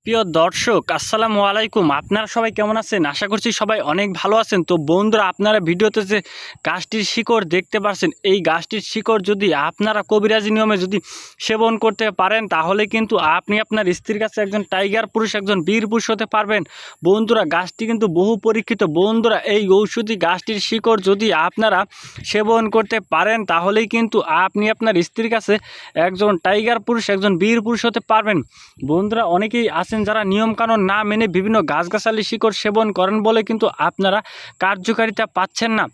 প্রিয় দর্শক আসসালামু আলাইকুম। আপনারা সবাই কেমন আছেন? আশা করছি সবাই অনেক ভালো আছেন। তো বন্ধুরা, আপনারা ভিডিওতে যে গাছটির শিকড় দেখতে পাচ্ছেন, এই গাছটির শিকড় যদি আপনারা কবিরাজি নিয়মে যদি সেবন করতে পারেন, তাহলে কিন্তু আপনি আপনার স্ত্রীর কাছে একজন টাইগার পুরুষ, একজন বীর পুরুষ হতে পারবেন। বন্ধুরা, গাছটি কিন্তু বহু পরীক্ষিত। বন্ধুরা, এই ঔষধি গাছটির শিকড় যদি আপনারা সেবন করতে পারেন, তাহলেই কিন্তু আপনি আপনার স্ত্রীর কাছে একজন টাইগার পুরুষ, একজন বীর পুরুষ হতে পারবেন। বন্ধুরা, অনেকেই আছেন যারা নিয়মকানুন না মেনে বিভিন্ন গাছগাছালি শিকড় সেবন করেন বলে কিন্তু আপনারা কার্যকারিতা পাচ্ছেন না।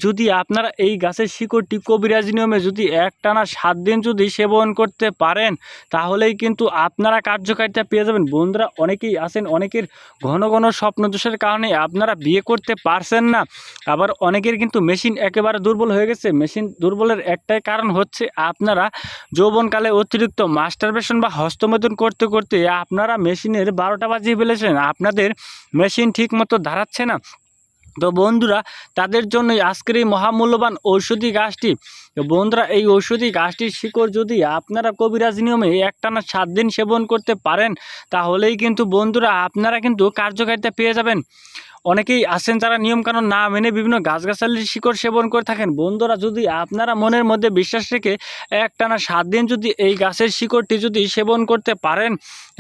যদি আপনারা এই গাছের শিকড়টি কবিরাজি নিয়মে যদি একটানা 7 দিন যদি সেবন করতে পারেন, তাহলেই কিন্তু আপনারা কার্যকারিতা পেয়ে যাবেন। বন্ধুরা, অনেকেই আছেন, অনেকের ঘন ঘন স্বপ্নদোষের কারণে আপনারা বিয়ে করতে পারছেন না। আবার অনেকের কিন্তু মেশিন একেবারে দুর্বল হয়ে গেছে। মেশিন দুর্বলের একটাই কারণ হচ্ছে আপনারা যৌবনকালে অতিরিক্ত মাস্টারবেশন বা হস্তমৈথুন করতে করতে আপনারা মেশিনের 12টা বাজিয়ে ফেলেছেন। আপনাদের মেশিন ঠিক মতো দাঁড়াচ্ছে না। তো বন্ধুরা, তাদের জন্যই আজকের এই মহামূল্যবান ঔষধি গাছটি। তো বন্ধুরা, এই ঔষধি গাছটির শিকড় যদি আপনারা কবিরাজ নিয়মে একটানা 7 দিন সেবন করতে পারেন, তাহলেই কিন্তু বন্ধুরা আপনারা কিন্তু কার্যকারিতা পেয়ে যাবেন। অনেকেই আছেন যারা নিয়মকানুন না মেনে বিভিন্ন গাছগাছালির শিকড় সেবন করে থাকেন। বন্ধুরা, যদি আপনারা মনের মধ্যে বিশ্বাস রেখে একটানা 7 দিন যদি এই গাছের শিকড়টি যদি সেবন করতে পারেন,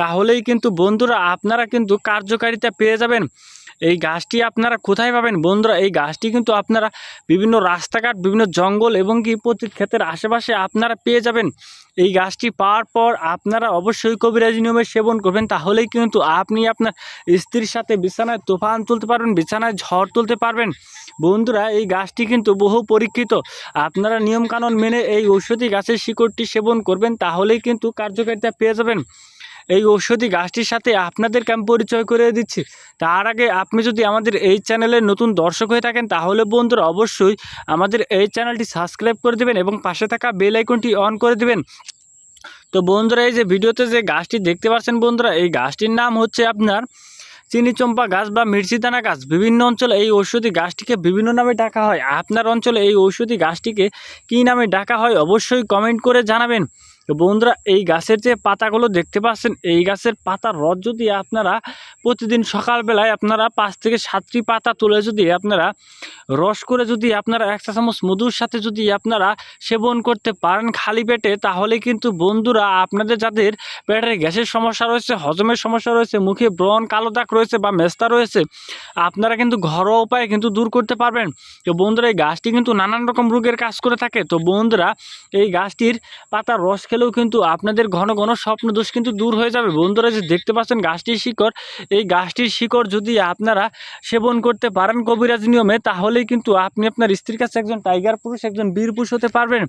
তাহলেই কিন্তু বন্ধুরা আপনারা কিন্তু কার্যকারিতা পেয়ে যাবেন। এই গাছটি আপনারা কোথায় পাবেন? বন্ধুরা, এই গাছটি কিন্তু আপনারা বিভিন্ন রাস্তাঘাট, বিভিন্ন জঙ্গল এবং কি পতিত ক্ষেতের আশেপাশে আপনারা পেয়ে যাবেন। এই গাছটি পাওয়ার পর আপনারা অবশ্যই কবিরাজি নিয়মে সেবন করবেন, তাহলেই কিন্তু আপনি আপনার স্ত্রীর সাথে বিছানায় তুফান তুলতে পারবেন, বিছানায় ঝড় তুলতে পারবেন। বন্ধুরা, এই গাছটি কিন্তু বহু পরীক্ষিত। আপনারা নিয়মকানুন মেনে এই ঔষধি গাছের শিকড়টি সেবন করবেন, তাহলেই কিন্তু কার্যকারিতা পেয়ে যাবেন। এই ঔষধি গাছটির সাথে আপনাদেরকে আমি পরিচয় করে দিচ্ছি। তার আগে আপনি যদি আমাদের এই চ্যানেলের নতুন দর্শক হয়ে থাকেন, তাহলে বন্ধুরা অবশ্যই আমাদের এই চ্যানেলটি সাবস্ক্রাইব করে দেবেন এবং পাশে থাকা বেল আইকনটি অন করে দেবেন। তো বন্ধুরা, এই যে ভিডিওতে যে গাছটি দেখতে পাচ্ছেন, বন্ধুরা এই গাছটির নাম হচ্ছে আপনার চিনি চম্পা গাছ বা মির্চিদানা গাছ। বিভিন্ন অঞ্চলে এই ঔষধি গাছটিকে বিভিন্ন নামে ডাকা হয়। আপনার অঞ্চলে এই ঔষধি গাছটিকে কী নামে ডাকা হয় অবশ্যই কমেন্ট করে জানাবেন। তো বন্ধুরা, এই গাছের যে পাতাগুলো দেখতে পাচ্ছেন, এই গাছের পাতার রস যদি আপনারা প্রতিদিন সকালবেলায় আপনারা 5 থেকে 7টি পাতা তুলে যদি আপনারা রস করে যদি আপনারা 1 চা চামচ মধুর সাথে যদি আপনারা সেবন করতে পারেন খালি পেটে, তাহলে কিন্তু বন্ধুরা আপনাদের যাদের পেটের গ্যাসের সমস্যা রয়েছে, হজমের সমস্যা রয়েছে, মুখে ব্রণ, কালো দাগ রয়েছে বা মেস্তা রয়েছে, আপনারা কিন্তু ঘরোয়া উপায়ে কিন্তু দূর করতে পারবেন। তো বন্ধুরা, এই গাছটি কিন্তু নানান রকম রোগের কাজ করে থাকে। তো বন্ধুরা, এই গাছটির পাতার রস খেলেও কিন্তু আপনাদের ঘন ঘন স্বপ্নদোষ কিন্তু দূর হয়ে যাবে। বন্ধুরা, যে দেখতে পাচ্ছেন গাছটির শিকড়, এই গাছটির শিকড় যদি আপনারা সেবন করতে পারেন কবিরাজ নিয়মে, তাহলেই কিন্তু আপনি আপনার স্ত্রীর কাছে একজন টাইগার পুরুষ, একজন বীর পুরুষ হতে পারবেন।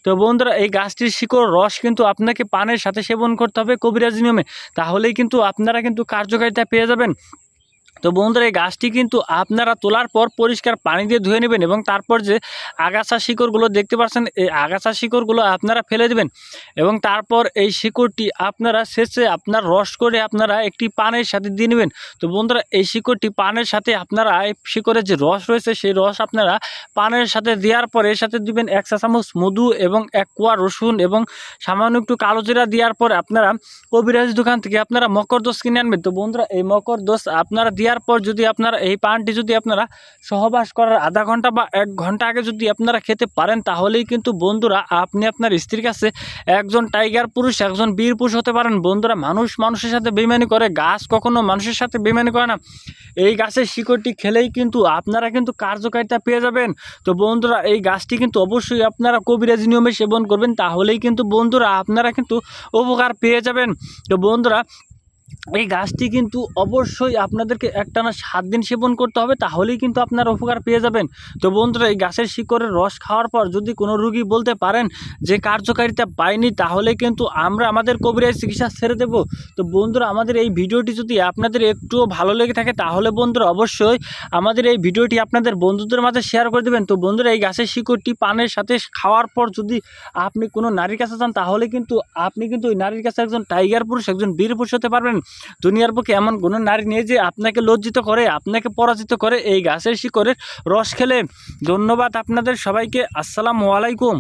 তো বন্ধুরা, এই গাছটির শিকড় রস কিন্তু আপনাকে পানের সাথে সেবন করতে হবে কবিরাজ নিয়মে, তাহলেই কিন্তু আপনারা কিন্তু কার্যকারিতা পেয়ে যাবেন। তো বন্ধুরা, এই গাছটি কিন্তু আপনারা তোলার পর পরিষ্কার পানি দিয়ে ধুয়ে নেবেন এবং তারপর যে আগাছা শিকড়গুলো দেখতে পাচ্ছেন, এই আগাছা শিকড়গুলো আপনারা ফেলে দেবেন এবং তারপর এই শিকড়টি আপনারা শেষে আপনার রস করে আপনারা একটি পানের সাথে দিয়ে নেবেন। তো বন্ধুরা, এই শিকড়টি পানের সাথে আপনারা এই শিকড়ের যে রস রয়েছে, সেই রস আপনারা পানের সাথে দেওয়ার পর এর সাথে দিবেন 1 চা চামচ মধু এবং 1 কোয়া রসুন এবং সামান্য একটু কালো জিরা দেওয়ার পর আপনারা কবিরাজ দোকান থেকে আপনারা মকরদোষ কিনে আনবেন। তো বন্ধুরা, এই মকরদোষ আপনারা দেওয়ার পর যদি আপনারা এই পানটি যদি আপনারা সহবাস করার আধা ঘন্টা বা 1 ঘন্টা আগে যদি আপনারা খেতে পারেন, তাহলেই কিন্তু বন্ধুরা আপনি আপনার স্ত্রীর কাছে একজন টাইগার পুরুষ, একজন বীর পুরুষ হতে পারেন। বন্ধুরা, মানুষ মানুষের সাথে বেইমানি করে, গাছ কখনো মানুষের সাথে বেইমানি করে না। এই গাছের শিকড়টি খেলেই কিন্তু আপনারা কিন্তু কার্যকারিতা পেয়ে যাবেন। তো বন্ধুরা, এই গাছটি কিন্তু অবশ্যই আপনারা কবিরাজি নিয়মে সেবন করবেন, তাহলেই কিন্তু বন্ধুরা আপনারা কিন্তু উপকার পেয়ে যাবেন। তো বন্ধুরা, এই গাছটি কিন্তু অবশ্যই আপনাদেরকে একটানা 7 দিন সেবন করতে হবে, তাহলেই কিন্তু আপনারা উপকার পেয়ে যাবেন। তো বন্ধুরা, এই গাছের শিকড়ের রস খাওয়ার পর যদি কোনো রোগী বলতে পারেন যে কার্যকারিতা পায়নি, তাহলে কিন্তু আমরা আমাদের কবিরাজ চিকিৎসা ছেড়ে দেব। তো বন্ধুরা, আমাদের এই ভিডিওটি যদি আপনাদের একটুও ভালো লেগে থাকে, তাহলে বন্ধুরা অবশ্যই আমাদের এই ভিডিওটি আপনাদের বন্ধুদের মাঝে শেয়ার করে দেবেন। তো বন্ধুরা, এই গাছের শিকড়টি পানের সাথে খাওয়ার পর যদি আপনি কোনো নারীর কাছে যান, তাহলে কিন্তু আপনি কিন্তু ওই নারীর কাছে একজন টাইগার পুরুষ, একজন বীর পুরুষ হতে পারবেন। দুনিয়ার বুকে এমন কোনো নারী নেই যে আপনাকে লজ্জিত করে, আপনাকে পরাজিত করে এই গাছের শিকড়ের রস খেলে। ধন্যবাদ আপনাদের সবাইকে। আসসালামু আলাইকুম।